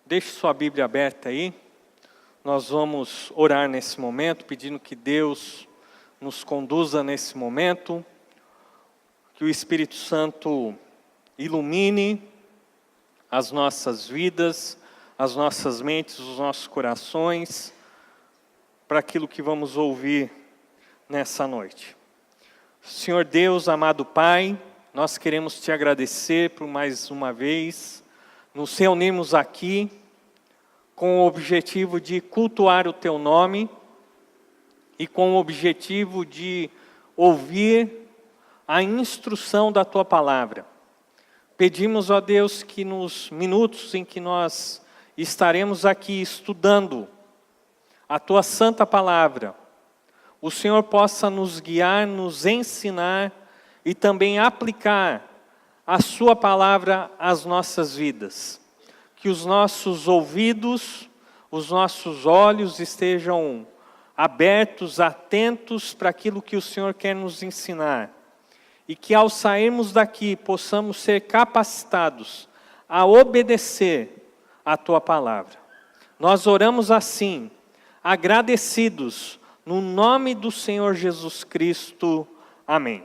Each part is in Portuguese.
Deixe sua Bíblia aberta aí. Nós vamos orar nesse momento, pedindo que Deus nos conduza nesse momento, que o Espírito Santo ilumine as nossas vidas, as nossas mentes, os nossos corações, para aquilo que vamos ouvir nessa noite. Senhor Deus, amado Pai, nós queremos Te agradecer por mais uma vez nos reunirmos aqui com o objetivo de cultuar o Teu nome e com o objetivo de ouvir a instrução da Tua palavra. Pedimos, ó Deus, que nos minutos em que nós estaremos aqui estudando a Tua santa palavra, o Senhor possa nos guiar, nos ensinar e também aplicar a Sua palavra às nossas vidas. Que os nossos ouvidos, os nossos olhos estejam abertos, atentos para aquilo que o Senhor quer nos ensinar. E que ao sairmos daqui possamos ser capacitados a obedecer a Tua palavra. Nós oramos assim, agradecidos, no nome do Senhor Jesus Cristo. Amém.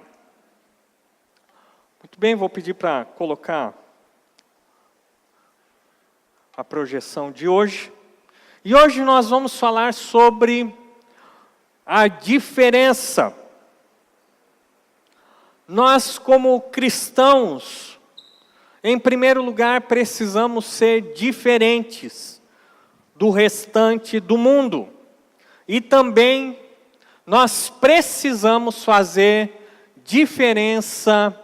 Muito bem, vou pedir para colocar a projeção de hoje. E hoje nós vamos falar sobre a diferença. Nós, como cristãos, em primeiro lugar, precisamos ser diferentes do restante do mundo. E também nós precisamos fazer diferença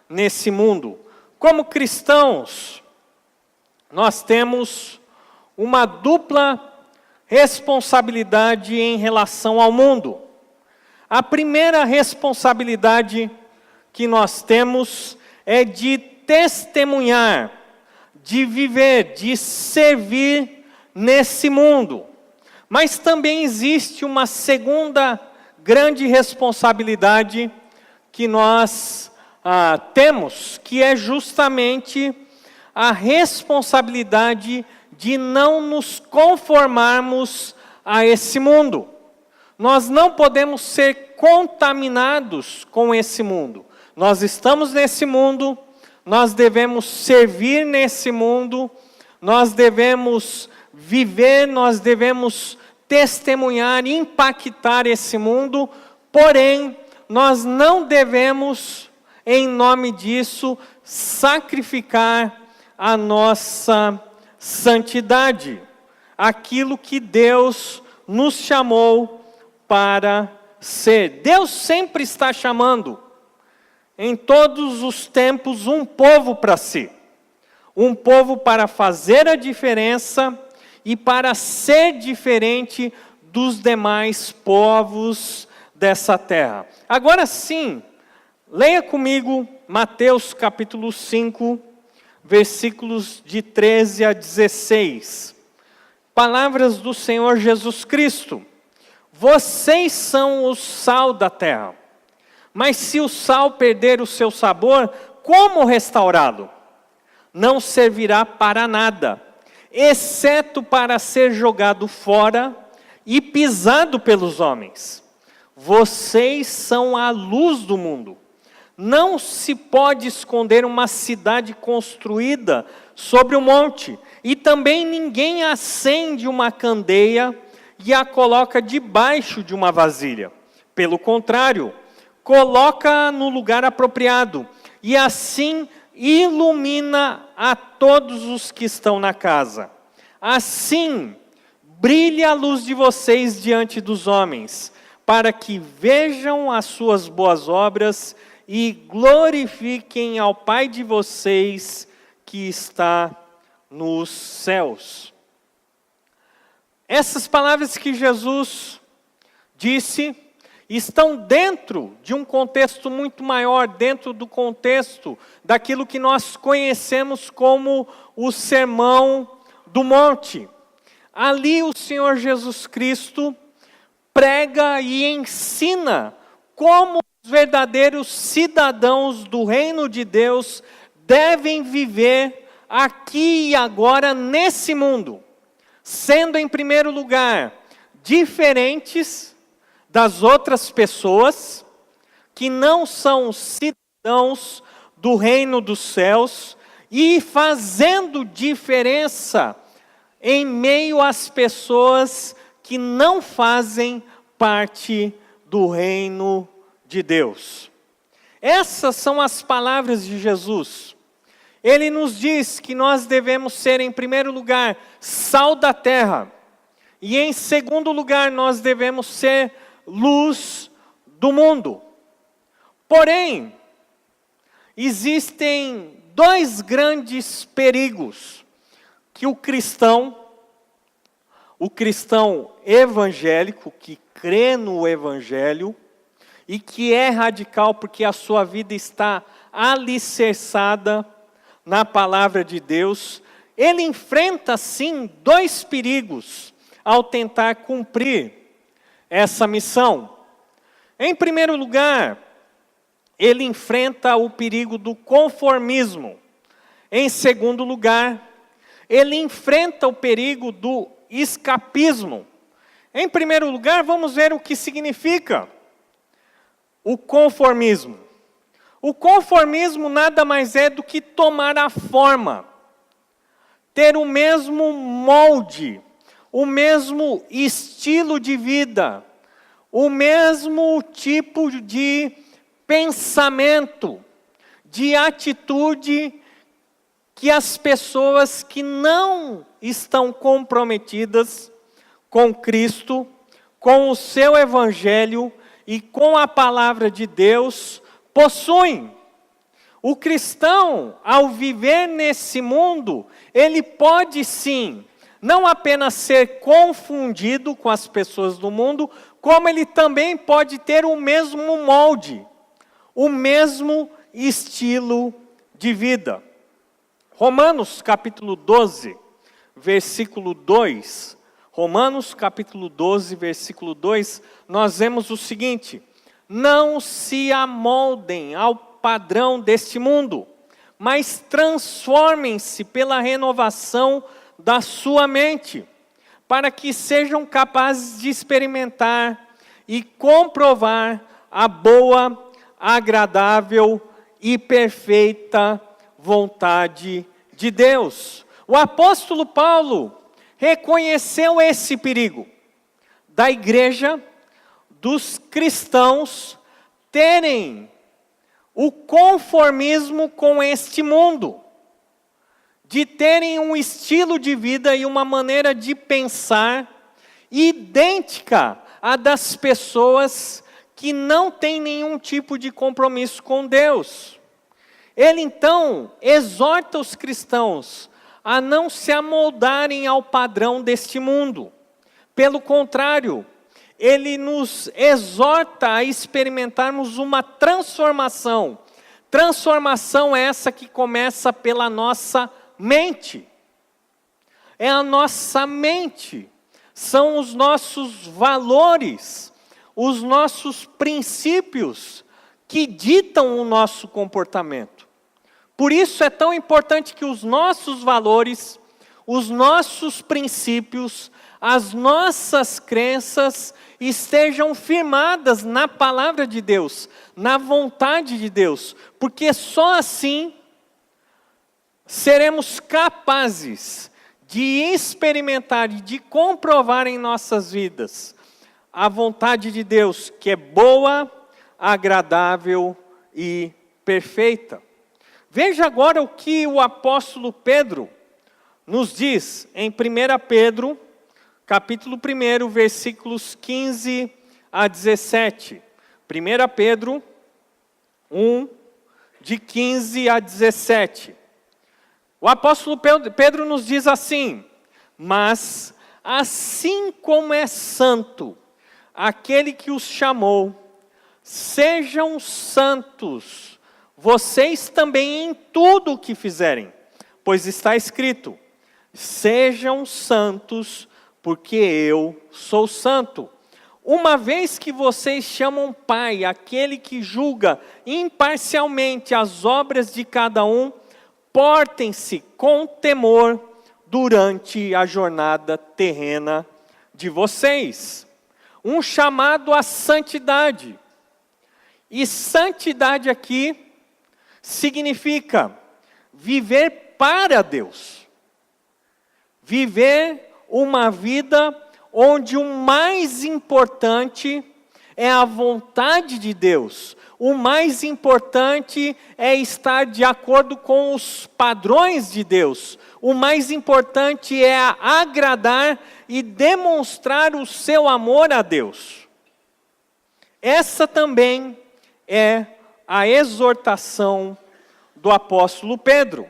nesse mundo. Como cristãos, nós temos uma dupla responsabilidade em relação ao mundo. A primeira responsabilidade que nós temos é de testemunhar, de viver, de servir nesse mundo. Mas também existe uma segunda grande responsabilidade que nós temos, que é justamente a responsabilidade de não nos conformarmos a esse mundo. Nós não podemos ser contaminados com esse mundo. Nós estamos nesse mundo, nós devemos servir nesse mundo, nós devemos viver, nós devemos testemunhar, impactar esse mundo, porém, nós não devemos, em nome disso, sacrificar a nossa santidade, aquilo que Deus nos chamou para ser. Deus sempre está chamando, em todos os tempos, um povo para si. Um povo para fazer a diferença e para ser diferente dos demais povos dessa terra. Agora sim, leia comigo Mateus capítulo 5, versículos de 13 a 16. Palavras do Senhor Jesus Cristo. Vocês são o sal da terra. Mas se o sal perder o seu sabor, como restaurá-lo? Não servirá para nada, exceto para ser jogado fora e pisado pelos homens. Vocês são a luz do mundo. Não se pode esconder uma cidade construída sobre um monte, e também ninguém acende uma candeia e a coloca debaixo de uma vasilha. Pelo contrário, coloca no lugar apropriado, e assim ilumina a todos os que estão na casa. Assim, brilhe a luz de vocês diante dos homens, para que vejam as suas boas obras e glorifiquem ao Pai de vocês que está nos céus. Essas palavras que Jesus disse estão dentro de um contexto muito maior, dentro do contexto daquilo que nós conhecemos como o Sermão do Monte. Ali o Senhor Jesus Cristo prega e ensina como Os verdadeiros cidadãos do reino de Deus devem viver aqui e agora nesse mundo, sendo em primeiro lugar diferentes das outras pessoas que não são cidadãos do reino dos céus e fazendo diferença em meio às pessoas que não fazem parte do reino de Deus. Essas são as palavras de Jesus. Ele nos diz que nós devemos ser, em primeiro lugar, sal da terra. E em segundo lugar, nós devemos ser luz do mundo. Porém, existem dois grandes perigos que o cristão evangélico, que crê no evangelho, e que é radical porque a sua vida está alicerçada na palavra de Deus, ele enfrenta sim dois perigos ao tentar cumprir essa missão. Em primeiro lugar, ele enfrenta o perigo do conformismo. Em segundo lugar, ele enfrenta o perigo do escapismo. Em primeiro lugar, vamos ver o que significa o conformismo. O conformismo nada mais é do que tomar a forma, ter o mesmo molde, o mesmo estilo de vida, o mesmo tipo de pensamento, de atitude que as pessoas que não estão comprometidas com Cristo, com o seu evangelho e com a palavra de Deus possuem. O cristão, ao viver nesse mundo, ele pode sim, não apenas ser confundido com as pessoas do mundo, como ele também pode ter o mesmo molde, o mesmo estilo de vida. Romanos capítulo 12, versículo 2. Romanos capítulo 12, versículo 2, nós vemos o seguinte: não se amoldem ao padrão deste mundo, mas transformem-se pela renovação da sua mente, para que sejam capazes de experimentar e comprovar a boa, agradável e perfeita vontade de Deus. O apóstolo Paulo reconheceu esse perigo da igreja, dos cristãos terem o conformismo com este mundo, de terem um estilo de vida e uma maneira de pensar idêntica à das pessoas que não têm nenhum tipo de compromisso com Deus. Ele então exorta os cristãos a não se amoldarem ao padrão deste mundo. Pelo contrário, ele nos exorta a experimentarmos uma transformação. Transformação essa que começa pela nossa mente. É a nossa mente. São os nossos valores, os nossos princípios que ditam o nosso comportamento. Por isso é tão importante que os nossos valores, os nossos princípios, as nossas crenças estejam firmadas na palavra de Deus, na vontade de Deus, porque só assim seremos capazes de experimentar e de comprovar em nossas vidas a vontade de Deus, que é boa, agradável e perfeita. Veja agora o que o apóstolo Pedro nos diz em 1 Pedro, capítulo 1, versículos 15 a 17. 1 Pedro 1, de 15 a 17. O apóstolo Pedro nos diz assim: mas assim como é santo aquele que os chamou, sejam santos vocês também em tudo o que fizerem, pois está escrito: sejam santos, porque eu sou santo. uma vez que vocês chamam Pai, aquele que julga imparcialmente as obras de cada um, portem-se com temor durante a jornada terrena de vocês. Um chamado à santidade. E santidade aqui significa viver para Deus. Viver uma vida onde o mais importante é a vontade de Deus. O mais importante é estar de acordo com os padrões de Deus. O mais importante é agradar e demonstrar o seu amor a Deus. Essa também é a exortação do apóstolo Pedro.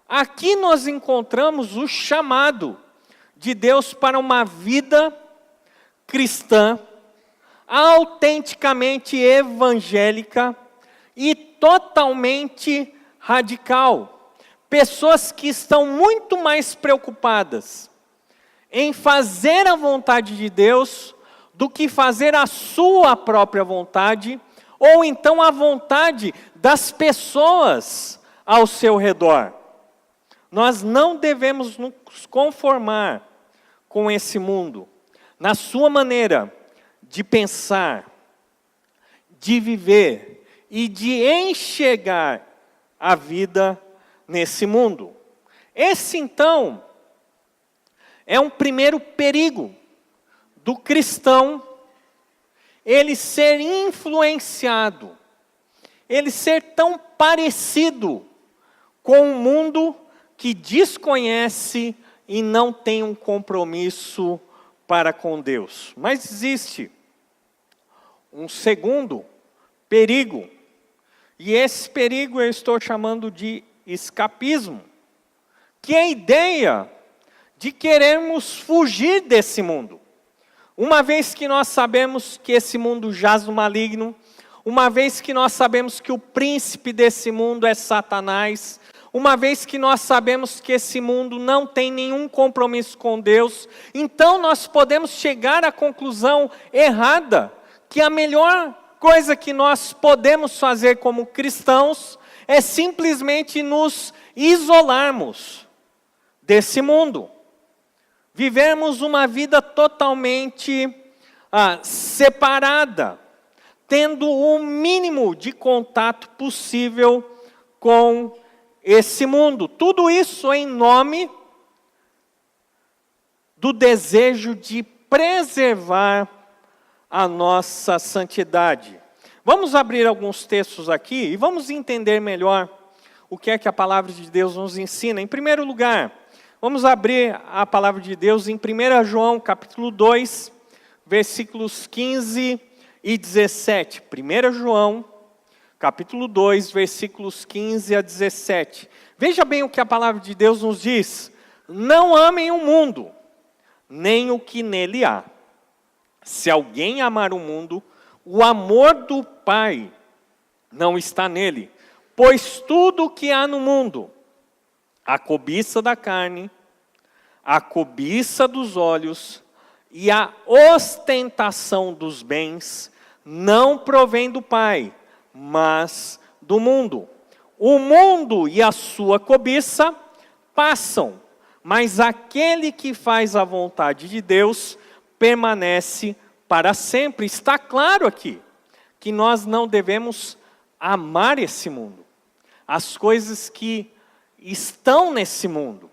Aqui nós encontramos o chamado de Deus para uma vida cristã, autenticamente evangélica e totalmente radical. Pessoas que estão muito mais preocupadas em fazer a vontade de Deus do que fazer a sua própria vontade, ou então a vontade das pessoas ao seu redor. Nós não devemos nos conformar com esse mundo, na sua maneira de pensar, de viver e de enxergar a vida nesse mundo. Esse, então, é um primeiro perigo do cristão, ele ser influenciado, ele ser tão parecido com o mundo que desconhece e não tem um compromisso para com Deus. Mas existe um segundo perigo, e esse perigo eu estou chamando de escapismo, que é a ideia de querermos fugir desse mundo. Uma vez que nós sabemos que esse mundo jaz no maligno, uma vez que nós sabemos que o príncipe desse mundo é Satanás, uma vez que nós sabemos que esse mundo não tem nenhum compromisso com Deus, então nós podemos chegar à conclusão errada, que a melhor coisa que nós podemos fazer como cristãos é simplesmente nos isolarmos desse mundo. Vivermos uma vida totalmente separada, tendo o mínimo de contato possível com esse mundo. Tudo isso em nome do desejo de preservar a nossa santidade. Vamos abrir alguns textos aqui e vamos entender melhor o que é que a palavra de Deus nos ensina. Em primeiro lugar, vamos abrir a palavra de Deus em 1 João, capítulo 2, versículos 15 e 17. 1 João, capítulo 2, versículos 15 a 17. Veja bem o que a palavra de Deus nos diz. Não amem o mundo, nem o que nele há. Se alguém amar o mundo, o amor do Pai não está nele. Pois tudo o que há no mundo, a cobiça da carne, a cobiça dos olhos e a ostentação dos bens, não provém do Pai, mas do mundo. O mundo e a sua cobiça passam, mas aquele que faz a vontade de Deus permanece para sempre. Está claro aqui que nós não devemos amar esse mundo, as coisas que estão nesse mundo.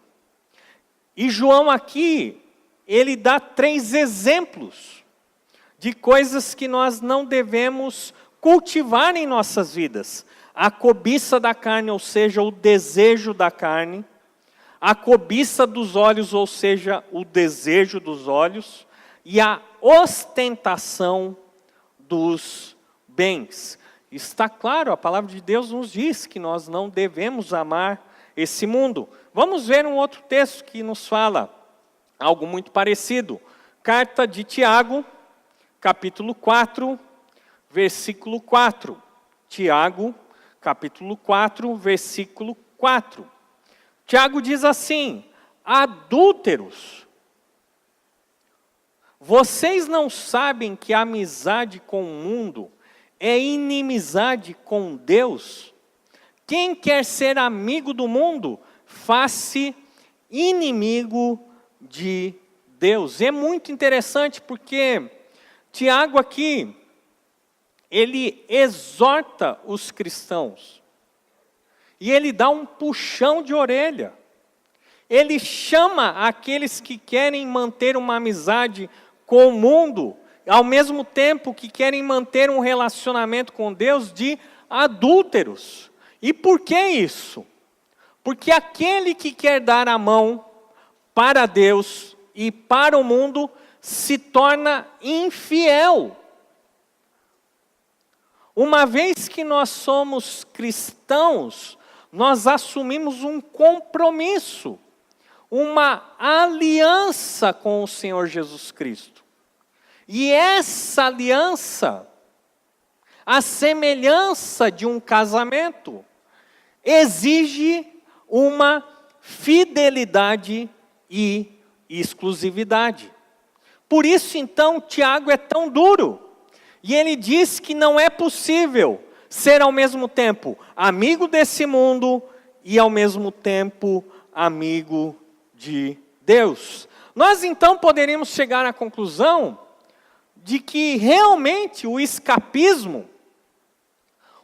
E João aqui, ele dá 3 exemplos de coisas que nós não devemos cultivar em nossas vidas. A cobiça da carne, ou seja, o desejo da carne. A cobiça dos olhos, ou seja, o desejo dos olhos. E a ostentação dos bens. Está claro, a palavra de Deus nos diz que nós não devemos amar esse mundo. Vamos ver um outro texto que nos fala algo muito parecido. Carta de Tiago, capítulo 4, versículo 4. Tiago, capítulo 4, versículo 4. Tiago diz assim: adúlteros, Vocês não sabem que a amizade com o mundo é inimizade com Deus? Quem quer ser amigo do mundo, faz-se inimigo de Deus. E é muito interessante porque Tiago aqui, ele exorta os cristãos. E ele dá um puxão de orelha. Ele chama aqueles que querem manter uma amizade com o mundo, ao mesmo tempo que querem manter um relacionamento com Deus, de adúlteros. E por que isso? Porque aquele que quer dar a mão para Deus e para o mundo se torna infiel. Uma vez que nós somos cristãos, nós assumimos um compromisso, uma aliança com o Senhor Jesus Cristo. E essa aliança, a semelhança de um casamento, exige uma fidelidade e exclusividade. Por isso, então, Tiago é tão duro. E ele diz que não é possível ser ao mesmo tempo amigo desse mundo e ao mesmo tempo amigo de Deus. Nós então poderíamos chegar à conclusão de que realmente o escapismo,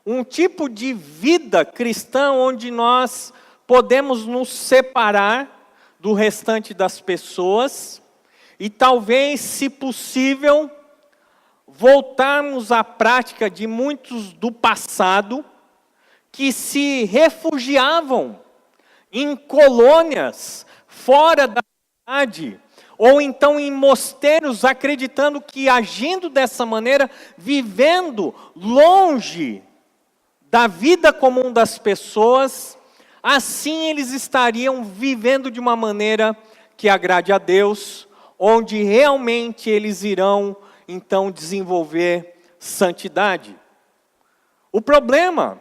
um tipo de vida cristã onde nós podemos nos separar do restante das pessoas e talvez, se possível, voltarmos à prática de muitos do passado que se refugiavam em colônias fora da cidade, ou então em mosteiros, acreditando que agindo dessa maneira, vivendo longe da vida comum das pessoas, assim eles estariam vivendo de uma maneira que agrade a Deus, onde realmente eles irão então desenvolver santidade. O problema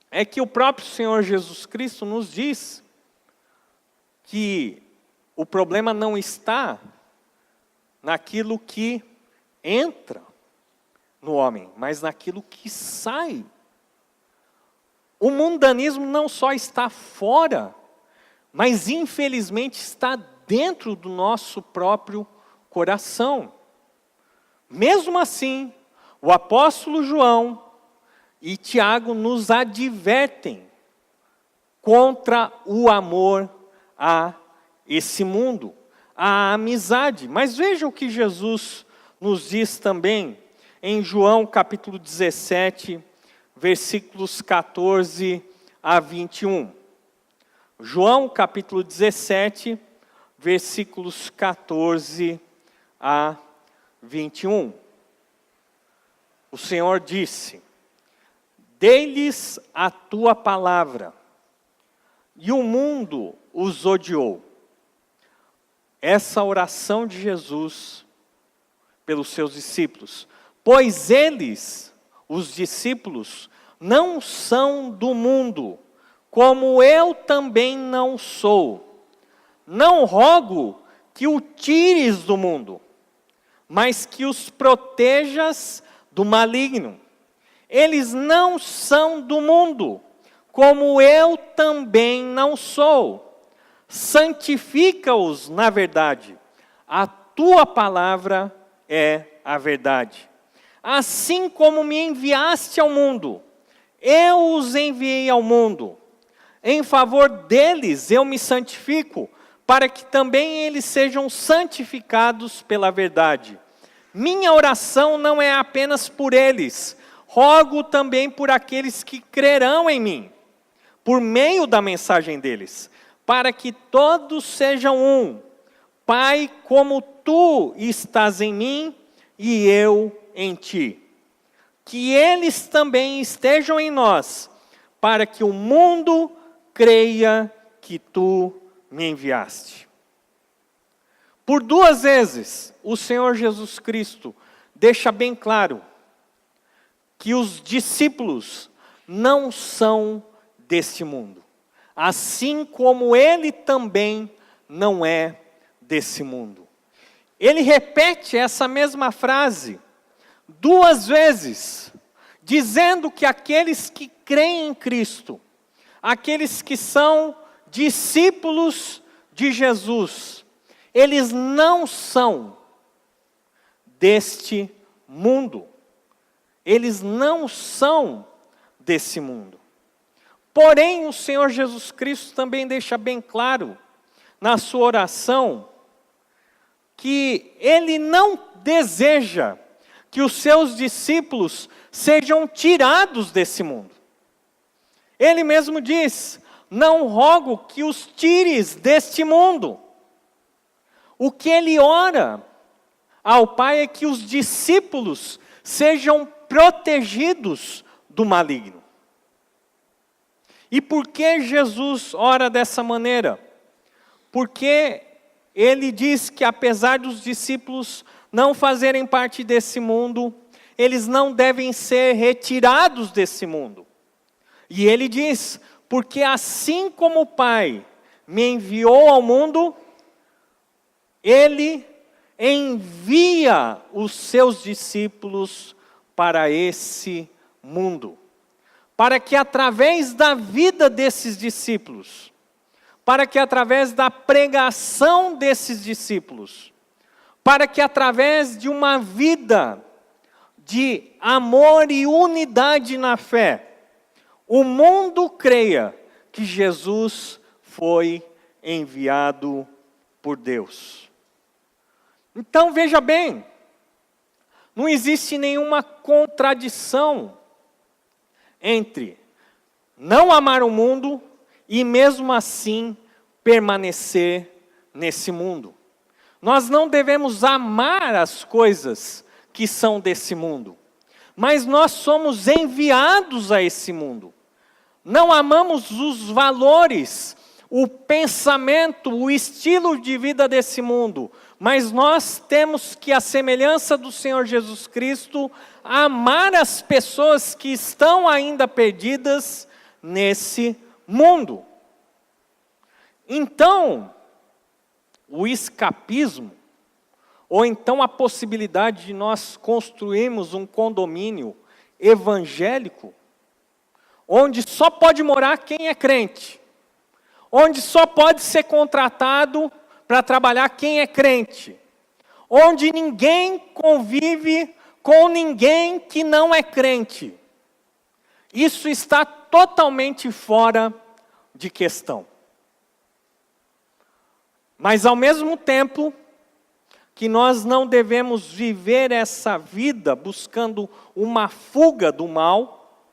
é que o próprio Senhor Jesus Cristo nos diz que o problema não está naquilo que entra no homem, mas naquilo que sai. O mundanismo não só está fora, mas infelizmente está dentro do nosso próprio coração. Mesmo assim, o apóstolo João e Tiago nos advertem contra o amor a esse mundo, a amizade. Mas veja o que Jesus nos diz também em João capítulo 17, versículos 14 a 21. João capítulo 17, versículos 14 a 21. O Senhor disse: dei-lhes a tua palavra, e o mundo os odiou. Essa oração de Jesus pelos seus discípulos. Pois eles, os discípulos, não são do mundo, como eu também não sou. Não rogo que o tires do mundo, mas que os protejas do maligno. Eles não são do mundo, como eu também não sou. Santifica-os na verdade. A tua palavra é a verdade. Assim como me enviaste ao mundo, eu os enviei ao mundo. Em favor deles eu me santifico, para que também eles sejam santificados pela verdade. Minha oração não é apenas por eles, rogo também por aqueles que crerão em mim, por meio da mensagem deles, para que todos sejam um. Pai, como tu estás em mim e eu em ti. Que eles também estejam em nós, para que o mundo creia que tu me enviaste. Por 2 vezes, o Senhor Jesus Cristo deixa bem claro que os discípulos não são deste mundo, assim como ele também não é desse mundo. ele repete essa mesma frase 2 vezes, dizendo que aqueles que creem em Cristo, aqueles que são discípulos de Jesus, eles não são deste mundo. Eles não são desse mundo. Porém, o Senhor Jesus Cristo também deixa bem claro na sua oração que Ele não deseja que os seus discípulos sejam tirados desse mundo. Ele mesmo diz: não rogo que os tires deste mundo. O que Ele ora ao Pai é que os discípulos sejam protegidos do maligno. E por que Jesus ora dessa maneira? Porque Ele diz que apesar dos discípulos não fazerem parte desse mundo, eles não devem ser retirados desse mundo. E Ele diz: porque assim como o Pai me enviou ao mundo, Ele envia os seus discípulos para esse mundo. Para que através da vida desses discípulos, para que através da pregação desses discípulos, para que através de uma vida de amor e unidade na fé, o mundo creia que Jesus foi enviado por Deus. Então veja bem, não existe nenhuma contradição entre não amar o mundo e mesmo assim permanecer nesse mundo. Nós não devemos amar as coisas que são desse mundo, mas nós somos enviados a esse mundo. Não amamos os valores, o pensamento, o estilo de vida desse mundo, mas nós temos que, à semelhança do Senhor Jesus Cristo, amar as pessoas que estão ainda perdidas nesse mundo. Então, o escapismo, ou então a possibilidade de nós construirmos um condomínio evangélico, onde só pode morar quem é crente, onde só pode ser contratado para trabalhar quem é crente, onde ninguém convive com ninguém que não é crente. Isso está totalmente fora de questão. Mas ao mesmo tempo que nós não devemos viver essa vida buscando uma fuga do mal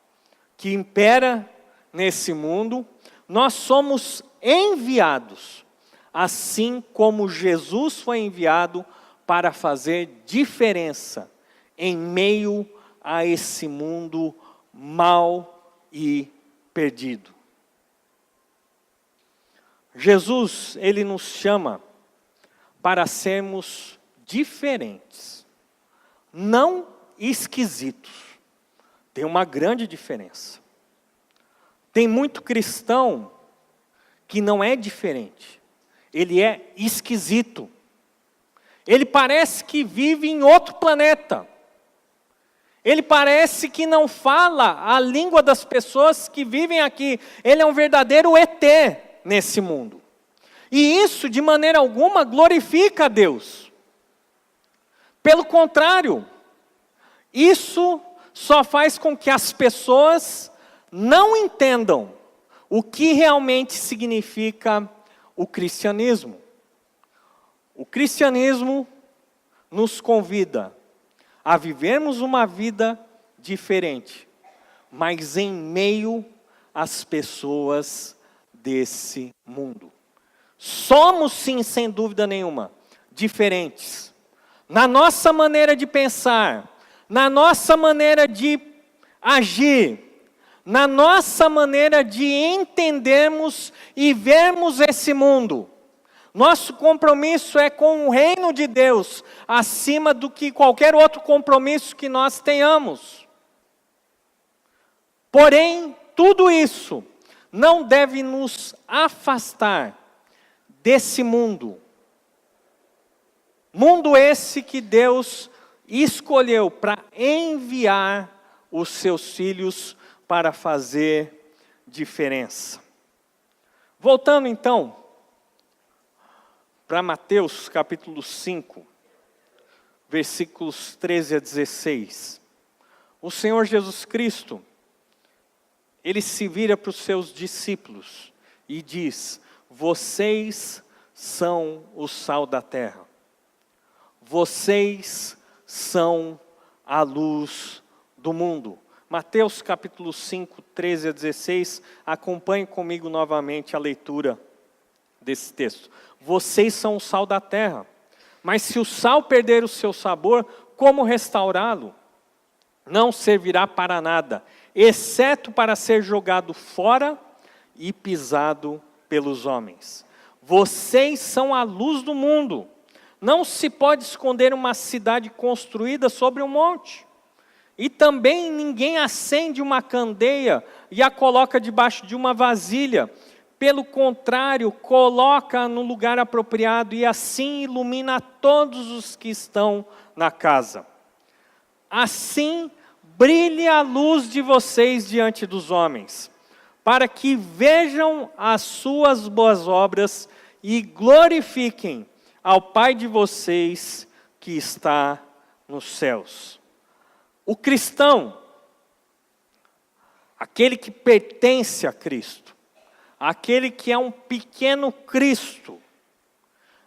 que impera nesse mundo, nós somos enviados, assim como Jesus foi enviado para fazer diferença em meio a esse mundo mau e perdido. Jesus, Ele nos chama para sermos diferentes, não esquisitos. Tem uma grande diferença. Tem muito cristão que não é diferente, ele é esquisito. Ele parece que vive em outro planeta. Ele parece que não fala a língua das pessoas que vivem aqui. Ele é um verdadeiro ET nesse mundo. E isso, de maneira alguma, glorifica a Deus. Pelo contrário, isso só faz com que as pessoas não entendam o que realmente significa o cristianismo. O cristianismo nos convida a vivermos uma vida diferente, mas em meio às pessoas desse mundo. Somos, sim, sem dúvida nenhuma, diferentes. Na nossa maneira de pensar, na nossa maneira de agir, na nossa maneira de entendermos e vermos esse mundo. Nosso compromisso é com o reino de Deus, acima do que qualquer outro compromisso que nós tenhamos. Porém, tudo isso não deve nos afastar desse mundo Mundo esse que Deus escolheu para enviar os seus filhos para fazer diferença. Voltando então para Mateus capítulo 5, versículos 13 a 16. O Senhor Jesus Cristo, Ele se vira para os seus discípulos e diz: vocês são o sal da terra. Vocês são a luz do mundo. Mateus capítulo 5, 13 a 16. Acompanhe comigo novamente a leitura desse texto. Vocês são o sal da terra. Mas se o sal perder o seu sabor, como restaurá-lo? Não servirá para nada, exceto para ser jogado fora e pisado pelos homens. Vocês são a luz do mundo. Não se pode esconder uma cidade construída sobre um monte. E também ninguém acende uma candeia e a coloca debaixo de uma vasilha. Pelo contrário, coloca no lugar apropriado e assim ilumina todos os que estão na casa. Assim, brilhe a luz de vocês diante dos homens, para que vejam as suas boas obras e glorifiquem ao Pai de vocês que está nos céus. O cristão, aquele que pertence a Cristo, aquele que é um pequeno Cristo,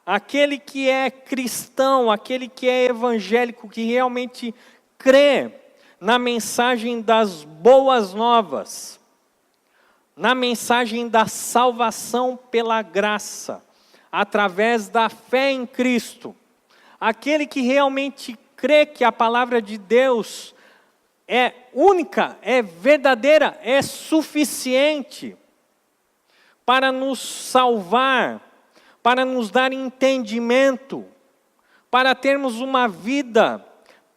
aquele que é cristão, aquele que é evangélico, que realmente crê na mensagem das boas novas, na mensagem da salvação pela graça, através da fé em Cristo, aquele que realmente crê que a palavra de Deus é única, é verdadeira, é suficiente para nos salvar, para nos dar entendimento, para termos uma vida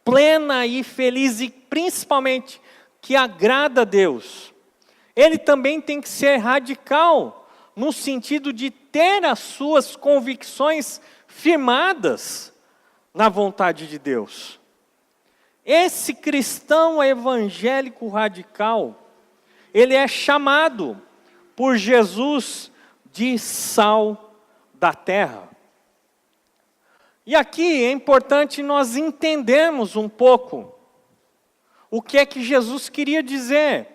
plena e feliz e principalmente que agrada a Deus. Ele também tem que ser radical, no sentido de ter as suas convicções firmadas na vontade de Deus. Esse cristão evangélico radical, ele é chamado por Jesus de sal da terra. E aqui é importante nós entendermos um pouco o que é que Jesus queria dizer.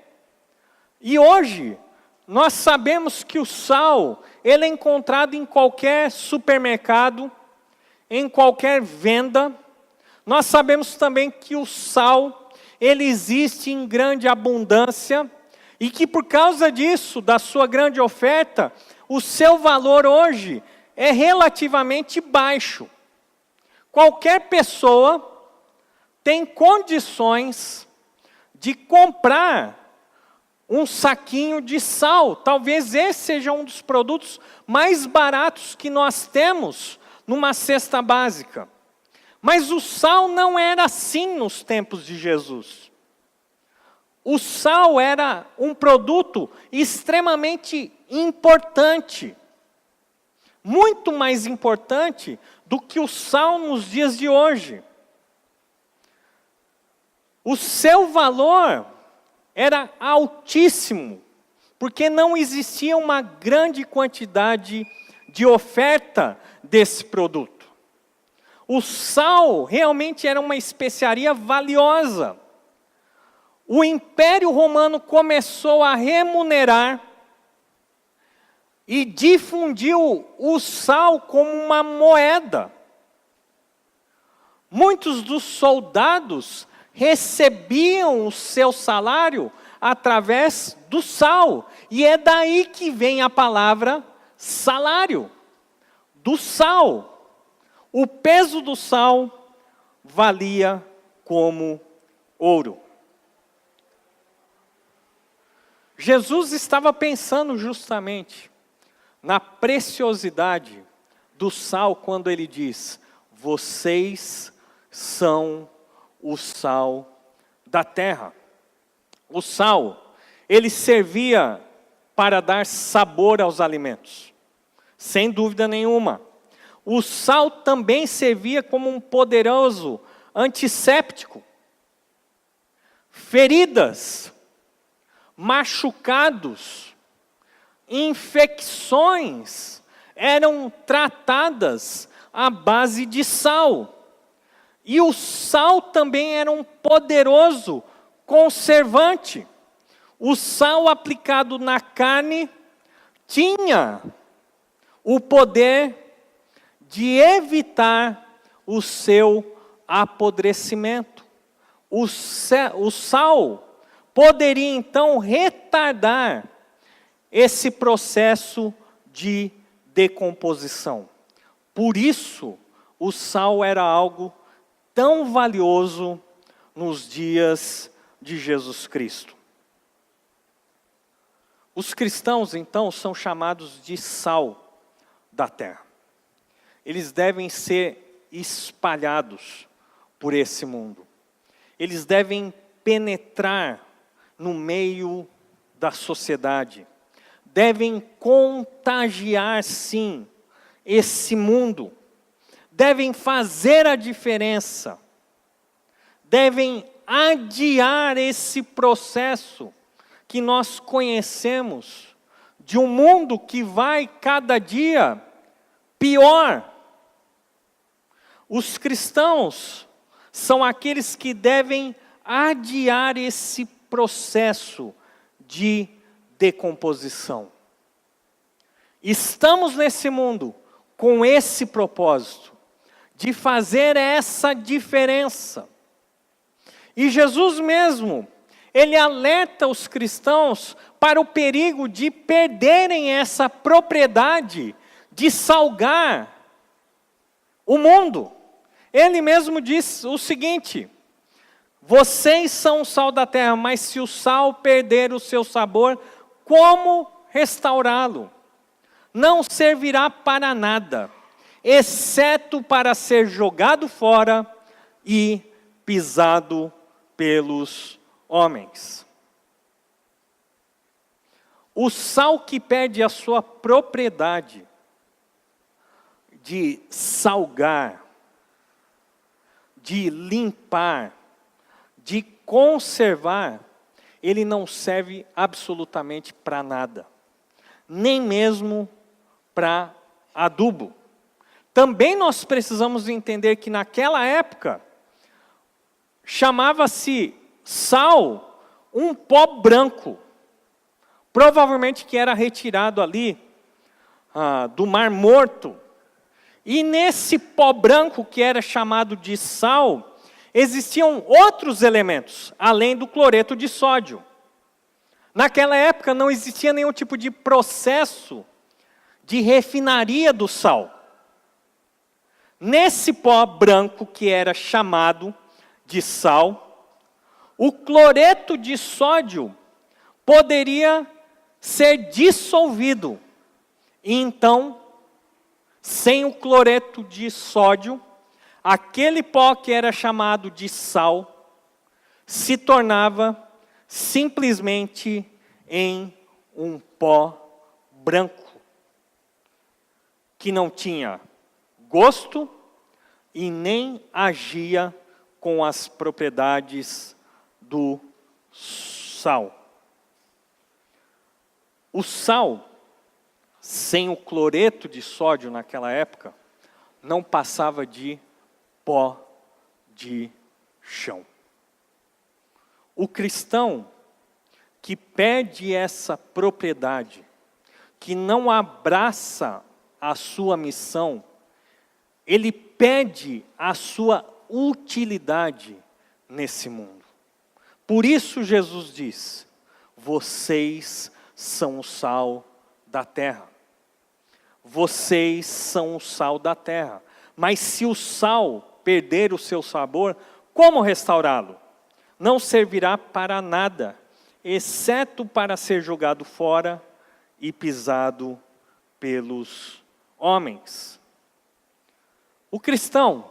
E hoje, nós sabemos que o sal, ele é encontrado em qualquer supermercado, em qualquer venda. Nós sabemos também que o sal, ele existe em grande abundância, e que por causa disso, da sua grande oferta, o seu valor hoje é relativamente baixo. Qualquer pessoa tem condições de comprar um saquinho de sal. Talvez esse seja um dos produtos mais baratos que nós temos numa cesta básica. Mas o sal não era assim nos tempos de Jesus. O sal era um produto extremamente importante. Muito mais importante do que o sal nos dias de hoje. O seu valor era altíssimo, porque não existia uma grande quantidade de oferta desse produto. O sal realmente era uma especiaria valiosa. O Império Romano começou a remunerar e difundiu o sal como uma moeda. Muitos dos soldados recebiam o seu salário através do sal. E é daí que vem a palavra salário, do sal. O peso do sal valia como ouro. Jesus estava pensando justamente na preciosidade do sal quando ele diz: vocês são o sal da terra. O sal, ele servia para dar sabor aos alimentos, sem dúvida nenhuma. O sal também servia como um poderoso antisséptico. Feridas, machucados, infecções eram tratadas à base de sal. E o sal também era um poderoso conservante. O sal aplicado na carne tinha o poder de evitar o seu apodrecimento. O sal poderia então retardar esse processo de decomposição. Por isso, o sal era algo tão valioso nos dias de Jesus Cristo. Os cristãos, então, são chamados de sal da terra. Eles devem ser espalhados por esse mundo. Eles devem penetrar no meio da sociedade. Devem contagiar, sim, esse mundo. Devem fazer a diferença. Devem adiar esse processo que nós conhecemos de um mundo que vai cada dia pior. Os cristãos são aqueles que devem adiar esse processo de decomposição. Estamos nesse mundo com esse propósito, de fazer essa diferença. E Jesus mesmo, ele alerta os cristãos para o perigo de perderem essa propriedade de salgar o mundo. Ele mesmo diz o seguinte: vocês são o sal da terra, mas se o sal perder o seu sabor, como restaurá-lo? Não servirá para nada, exceto para ser jogado fora e pisado pelos homens. O sal que perde a sua propriedade de salgar, de limpar, de conservar, ele não serve absolutamente para nada, nem mesmo para adubo. Também nós precisamos entender que naquela época, chamava-se sal um pó branco, provavelmente que era retirado ali do Mar Morto. E nesse pó branco que era chamado de sal, existiam outros elementos, além do cloreto de sódio. Naquela época não existia nenhum tipo de processo de refinaria do sal. Nesse pó branco que era chamado de sal, o cloreto de sódio poderia ser dissolvido. E então, sem o cloreto de sódio, aquele pó que era chamado de sal se tornava simplesmente em um pó branco, que não tinha gosto e nem agia com as propriedades do sal. O sal, sem o cloreto de sódio naquela época, não passava de pó de chão. O cristão que perde essa propriedade, que não abraça a sua missão, ele perde a sua utilidade nesse mundo. Por isso Jesus diz: vocês são o sal da terra. Vocês são o sal da terra. Mas se o sal perder o seu sabor, como restaurá-lo? Não servirá para nada, exceto para ser jogado fora e pisado pelos homens. O cristão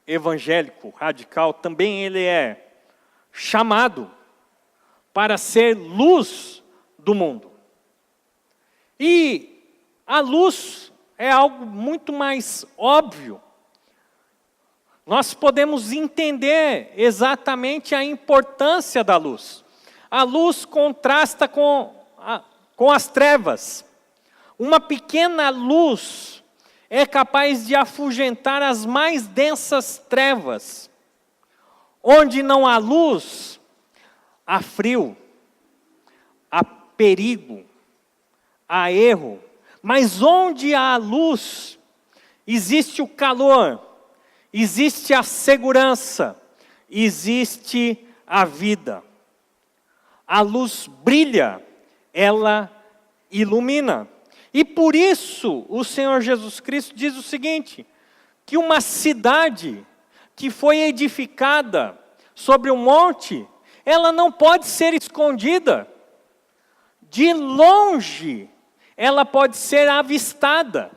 evangélico radical também ele é chamado para ser luz do mundo. E a luz é algo muito mais óbvio. Nós podemos entender exatamente a importância da luz. A luz contrasta com as trevas. Uma pequena luz é capaz de afugentar as mais densas trevas. Onde não há luz, há frio, há perigo, há erro. Mas onde há luz, existe o calor, existe a segurança, existe a vida. A luz brilha, ela ilumina. E por isso o Senhor Jesus Cristo diz o seguinte, que uma cidade que foi edificada sobre um monte, ela não pode ser escondida. De longe, ela pode ser avistada.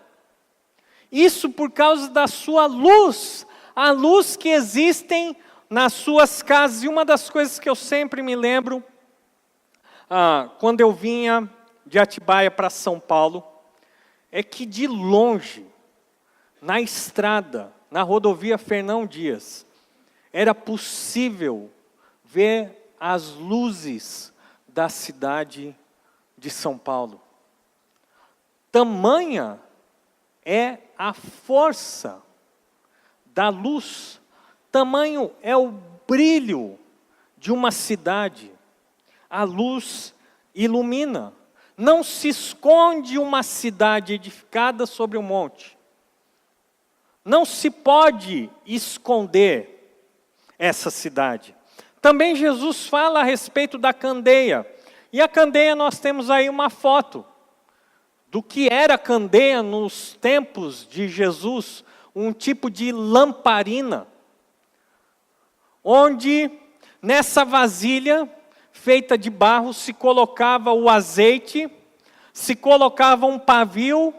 Isso por causa da sua luz, a luz que existem nas suas casas. E uma das coisas que eu sempre me lembro, quando eu vinha de Atibaia para São Paulo, é que de longe, na estrada, na rodovia Fernão Dias, era possível ver as luzes da cidade de São Paulo. Tamanha é a força da luz, tamanho é o brilho de uma cidade. A luz ilumina. Não se esconde uma cidade edificada sobre um monte. Não se pode esconder essa cidade. Também Jesus fala a respeito da candeia. E a candeia, nós temos aí uma foto do que era a candeia nos tempos de Jesus, um tipo de lamparina, onde nessa vasilha feita de barro se colocava o azeite, se colocava um pavio,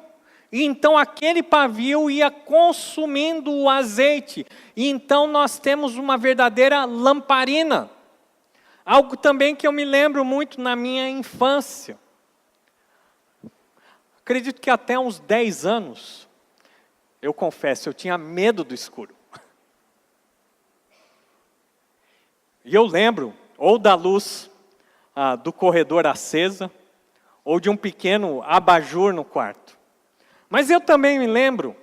e então aquele pavio ia consumindo o azeite. E então nós temos uma verdadeira lamparina. Algo também que eu me lembro muito na minha infância. Acredito que até uns 10 anos, eu confesso, eu tinha medo do escuro. E eu lembro, ou da luz do corredor acesa, ou de um pequeno abajur no quarto. Mas eu também me lembro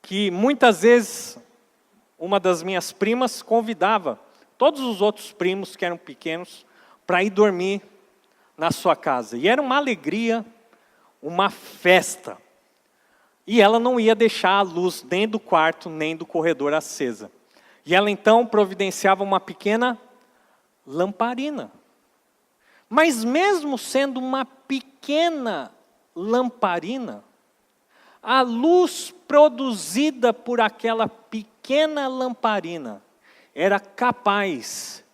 que muitas vezes uma das minhas primas convidava todos os outros primos que eram pequenos para ir dormir na sua casa. E era uma alegria, uma festa. E ela não ia deixar a luz nem do quarto, nem do corredor acesa. E ela então providenciava uma pequena lamparina. Mas mesmo sendo uma pequena lamparina, a luz produzida por aquela pequena lamparina era capaz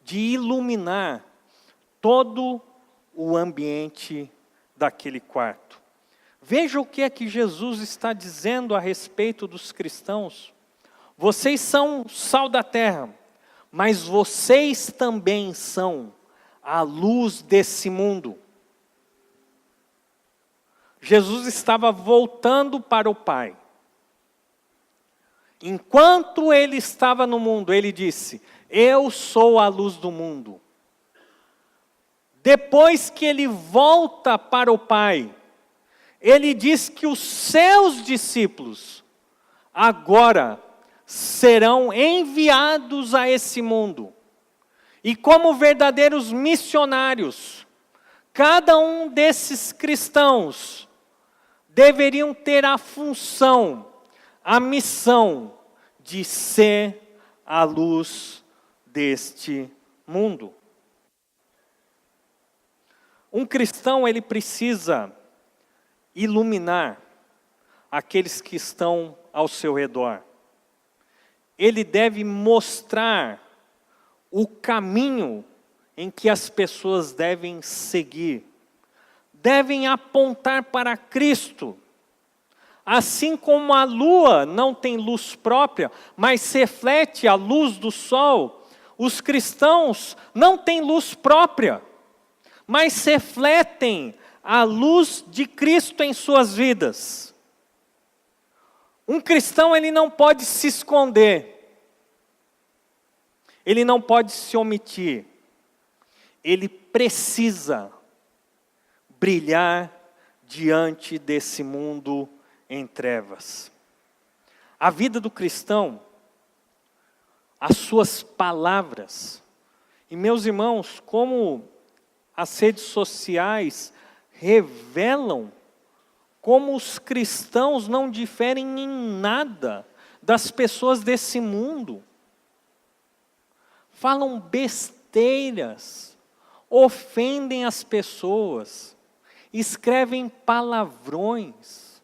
de iluminar todo o ambiente daquele quarto. Veja o que é que Jesus está dizendo a respeito dos cristãos. Vocês são sal da terra, mas vocês também são a luz desse mundo. Jesus estava voltando para o Pai. Enquanto ele estava no mundo, ele disse, eu sou a luz do mundo. Depois que ele volta para o Pai, ele diz que os seus discípulos agora serão enviados a esse mundo. E como verdadeiros missionários, cada um desses cristãos deveriam ter a função, a missão de ser a luz deste mundo. Um cristão, ele precisa iluminar aqueles que estão ao seu redor. Ele deve mostrar o caminho em que as pessoas devem seguir. Devem apontar para Cristo. Assim como a lua não tem luz própria, mas reflete a luz do sol, os cristãos não têm luz própria, mas refletem a luz de Cristo em suas vidas. Um cristão, ele não pode se esconder. Ele não pode se omitir. Ele precisa brilhar diante desse mundo em trevas. A vida do cristão, as suas palavras, e meus irmãos, como as redes sociais revelam como os cristãos não diferem em nada das pessoas desse mundo. Falam besteiras, ofendem as pessoas, escrevem palavrões,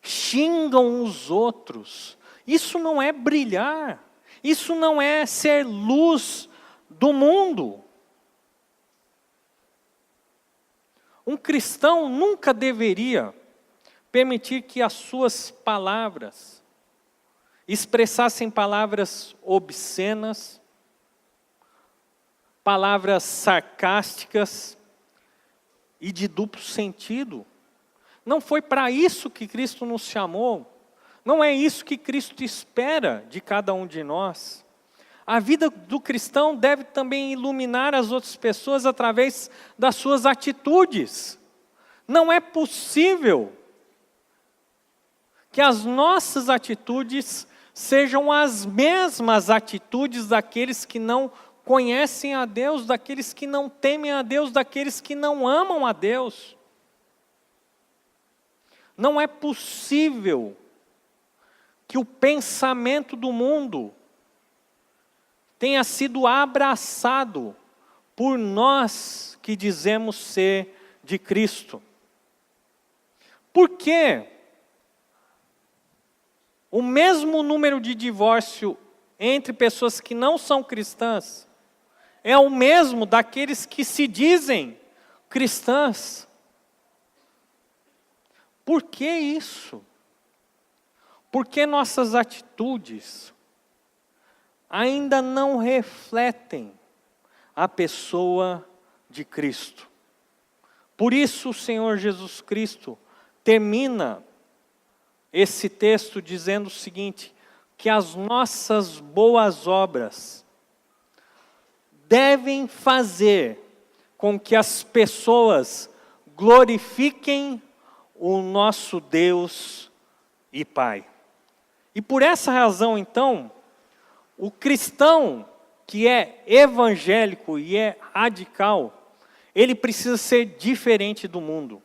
xingam os outros. Isso não é brilhar, isso não é ser luz do mundo. Um cristão nunca deveria permitir que as suas palavras expressassem palavras obscenas, palavras sarcásticas e de duplo sentido. Não foi para isso que Cristo nos chamou. Não é isso que Cristo espera de cada um de nós. A vida do cristão deve também iluminar as outras pessoas através das suas atitudes. Não é possível que as nossas atitudes sejam as mesmas atitudes daqueles que não conhecem a Deus, daqueles que não temem a Deus, daqueles que não amam a Deus. Não é possível que o pensamento do mundo tenha sido abraçado por nós que dizemos ser de Cristo. Por quê? O mesmo número de divórcio entre pessoas que não são cristãs é o mesmo daqueles que se dizem cristãs. Por que isso? Porque nossas atitudes ainda não refletem a pessoa de Cristo. Por isso o Senhor Jesus Cristo termina esse texto dizendo o seguinte, que as nossas boas obras devem fazer com que as pessoas glorifiquem o nosso Deus e Pai. E por essa razão, então, o cristão que é evangélico e é radical, ele precisa ser diferente do mundo.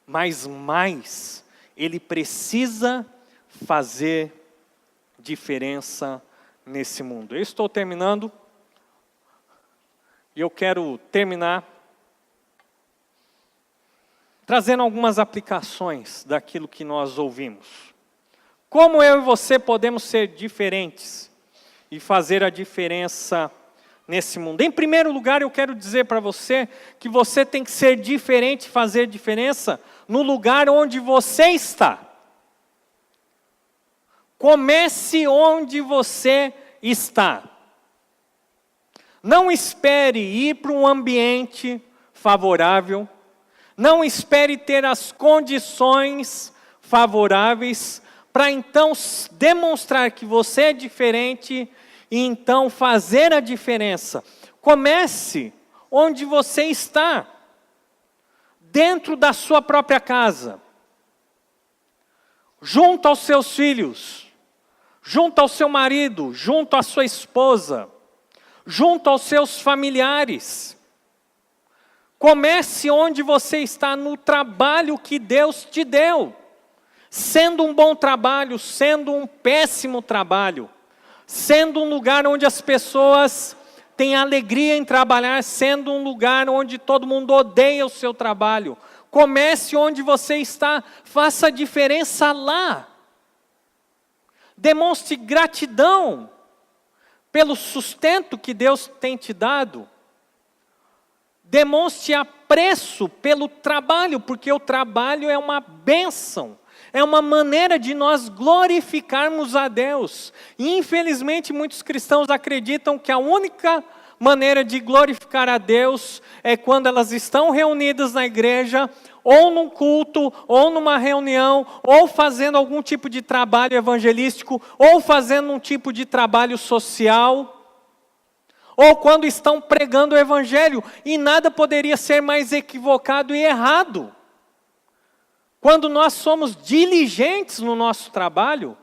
Mas mais, ele precisa fazer diferença nesse mundo. Eu estou terminando. E eu quero terminar trazendo algumas aplicações daquilo que nós ouvimos. Como eu e você podemos ser diferentes e fazer a diferença nesse mundo? Em primeiro lugar, eu quero dizer para você que você tem que ser diferente, fazer diferença no lugar onde você está. Comece onde você está. Não espere ir para um ambiente favorável. Não espere ter as condições favoráveis para então demonstrar que você é diferente e então fazer a diferença. Comece onde você está, dentro da sua própria casa, junto aos seus filhos, junto ao seu marido, junto à sua esposa, junto aos seus familiares. Comece onde você está, no trabalho que Deus te deu. Sendo um bom trabalho, sendo um péssimo trabalho, sendo um lugar onde as pessoas têm alegria em trabalhar, sendo um lugar onde todo mundo odeia o seu trabalho. Comece onde você está, faça a diferença lá. Demonstre gratidão pelo sustento que Deus tem te dado. Demonstre apreço pelo trabalho, porque o trabalho é uma bênção. É uma maneira de nós glorificarmos a Deus. E infelizmente muitos cristãos acreditam que a única maneira de glorificar a Deus é quando elas estão reunidas na igreja, ou num culto, ou numa reunião, ou fazendo algum tipo de trabalho evangelístico, ou fazendo um tipo de trabalho social, ou quando estão pregando o evangelho, e nada poderia ser mais equivocado e errado. Quando nós somos diligentes no nosso trabalho,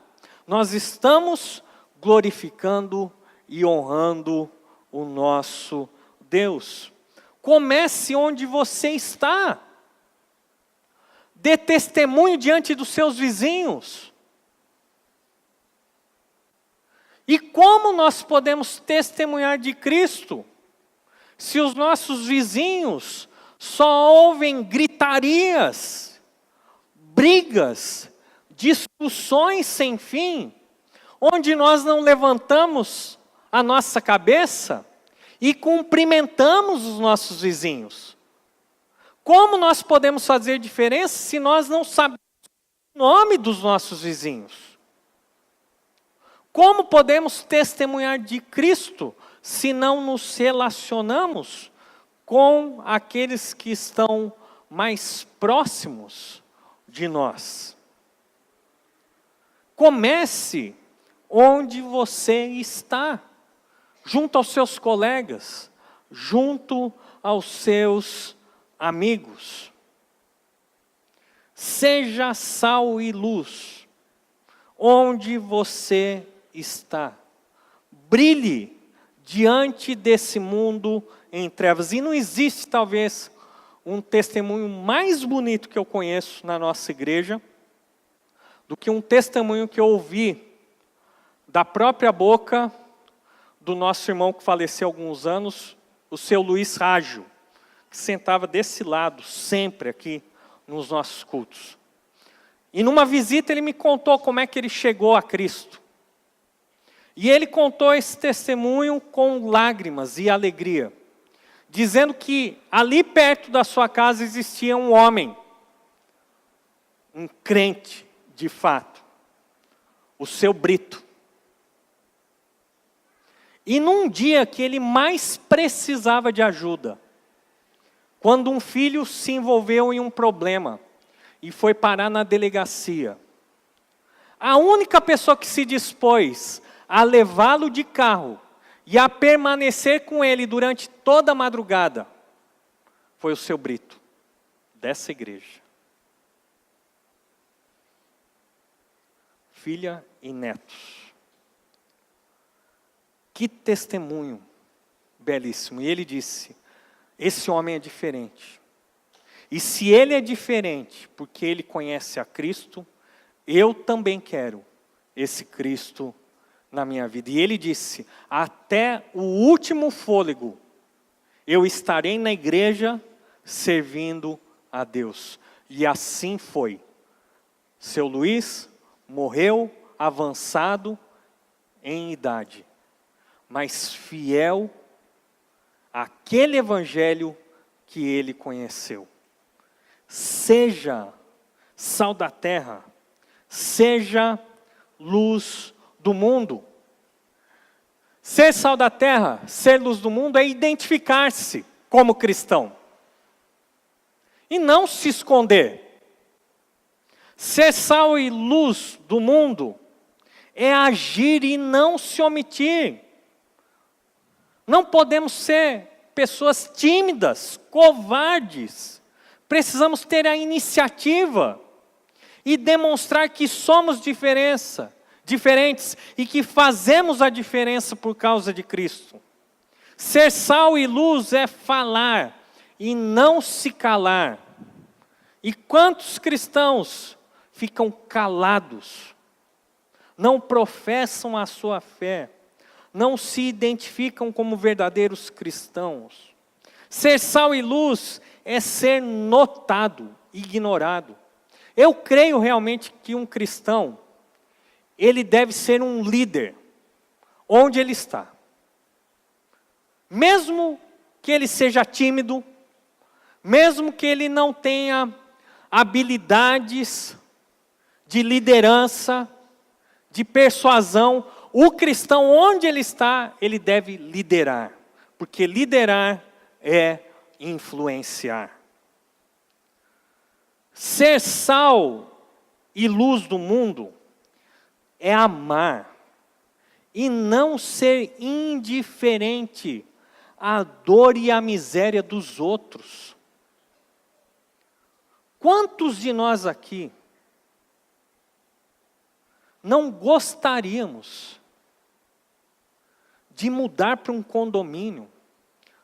nós estamos glorificando e honrando o nosso Deus. Comece onde você está. Dê testemunho diante dos seus vizinhos. E como nós podemos testemunhar de Cristo se os nossos vizinhos só ouvem gritarias, brigas, discussões sem fim, onde nós não levantamos a nossa cabeça e cumprimentamos os nossos vizinhos? Como nós podemos fazer diferença se nós não sabemos o nome dos nossos vizinhos? Como podemos testemunhar de Cristo se não nos relacionamos com aqueles que estão mais próximos de nós? Comece onde você está, junto aos seus colegas, junto aos seus amigos. Seja sal e luz onde você está. Brilhe diante desse mundo em trevas. E não existe, talvez, um testemunho mais bonito que eu conheço na nossa igreja do que um testemunho que eu ouvi da própria boca do nosso irmão que faleceu há alguns anos, o seu Luiz Rágio, que sentava desse lado, sempre aqui nos nossos cultos. E numa visita ele me contou como é que ele chegou a Cristo. E ele contou esse testemunho com lágrimas e alegria, dizendo que ali perto da sua casa existia um homem, um crente de fato, o seu Brito. E num dia que ele mais precisava de ajuda, quando um filho se envolveu em um problema e foi parar na delegacia, a única pessoa que se dispôs a levá-lo de carro e a permanecer com ele durante toda a madrugada foi o seu Brito, dessa igreja. Filha e netos. Que testemunho belíssimo. E ele disse, esse homem é diferente. E se ele é diferente porque ele conhece a Cristo, eu também quero esse Cristo na minha vida. E ele disse, até o último fôlego, eu estarei na igreja servindo a Deus. E assim foi. Seu Luiz morreu avançado em idade, mas fiel àquele evangelho que ele conheceu. Seja sal da terra, seja luz do mundo. Ser sal da terra, ser luz do mundo é identificar-se como cristão. E não se esconder. Ser sal e luz do mundo é agir e não se omitir. Não podemos ser pessoas tímidas, covardes. Precisamos ter a iniciativa e demonstrar que somos diferentes e que fazemos a diferença por causa de Cristo. Ser sal e luz é falar e não se calar. E quantos cristãos ficam calados, não professam a sua fé, não se identificam como verdadeiros cristãos? Ser sal e luz é ser notado, ignorado. Eu creio realmente que um cristão, ele deve ser um líder, onde ele está. Mesmo que ele seja tímido, mesmo que ele não tenha habilidades de liderança, de persuasão, o cristão, onde ele está, ele deve liderar. porque liderar é influenciar. Ser sal e luz do mundo é amar e não ser indiferente à dor e à miséria dos outros. Quantos de nós aqui não gostaríamos de mudar para um condomínio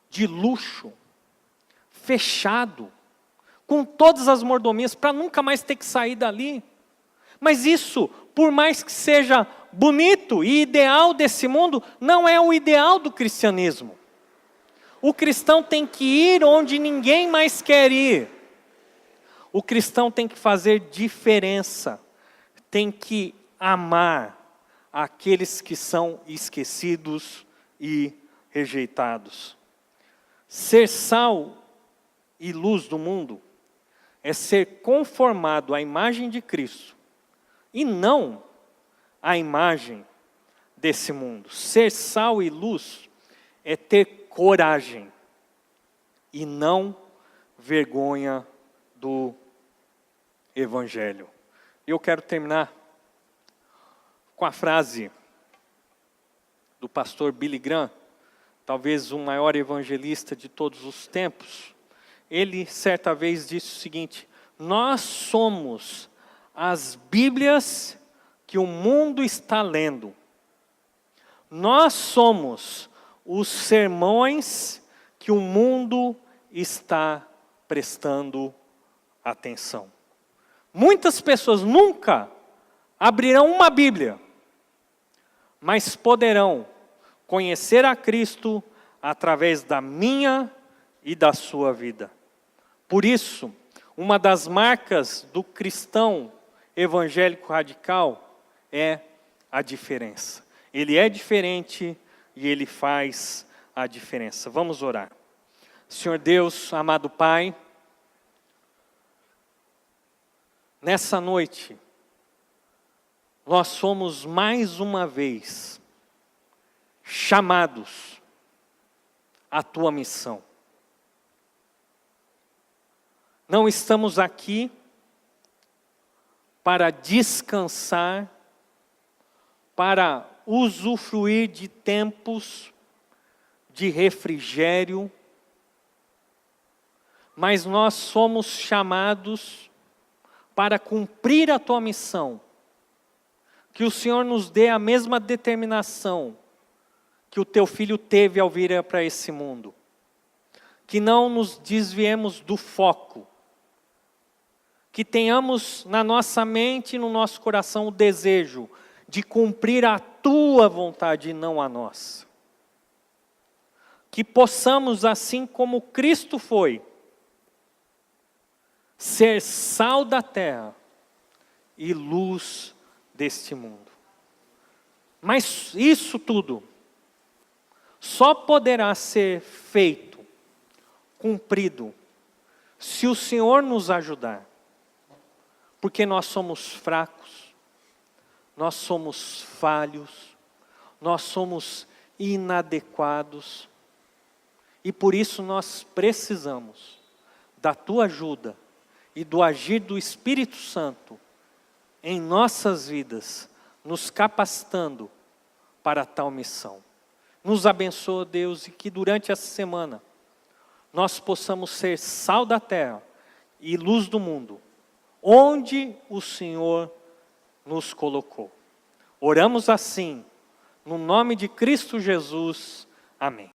de luxo, fechado, com todas as mordomias, para nunca mais ter que sair dali? Mas isso, por mais que seja bonito e ideal desse mundo, não é o ideal do cristianismo. O cristão tem que ir onde ninguém mais quer ir. O cristão tem que fazer diferença, tem que amar aqueles que são esquecidos e rejeitados. Ser sal e luz do mundo é ser conformado à imagem de Cristo e não à imagem desse mundo. Ser sal e luz é ter coragem e não vergonha do Evangelho. Eu quero terminar com a frase do pastor Billy Graham, talvez o maior evangelista de todos os tempos. Ele certa vez disse o seguinte: nós somos as Bíblias que o mundo está lendo. Nós somos os sermões que o mundo está prestando atenção. Muitas pessoas nunca abrirão uma Bíblia, mas poderão conhecer a Cristo através da minha e da sua vida. Por isso, uma das marcas do cristão evangélico radical é a diferença. Ele é diferente e ele faz a diferença. Vamos orar. Senhor Deus, amado Pai, nessa noite, nós somos mais uma vez chamados à Tua missão. Não estamos aqui para descansar, para usufruir de tempos de refrigério, mas nós somos chamados para cumprir a Tua missão. Que o Senhor nos dê a mesma determinação que o Teu Filho teve ao vir para esse mundo. Que não nos desviemos do foco. Que tenhamos na nossa mente e no nosso coração o desejo de cumprir a Tua vontade e não a nossa. Que possamos, assim como Cristo foi, ser sal da terra e luz deste mundo. Mas isso tudo só poderá ser feito, cumprido, se o Senhor nos ajudar. Porque nós somos fracos, nós somos falhos, nós somos inadequados. E por isso nós precisamos da Tua ajuda e do agir do Espírito Santo em nossas vidas, nos capacitando para tal missão. Nos abençoa, Deus, e que durante essa semana nós possamos ser sal da terra e luz do mundo, onde o Senhor nos colocou. Oramos assim, no nome de Cristo Jesus. Amém.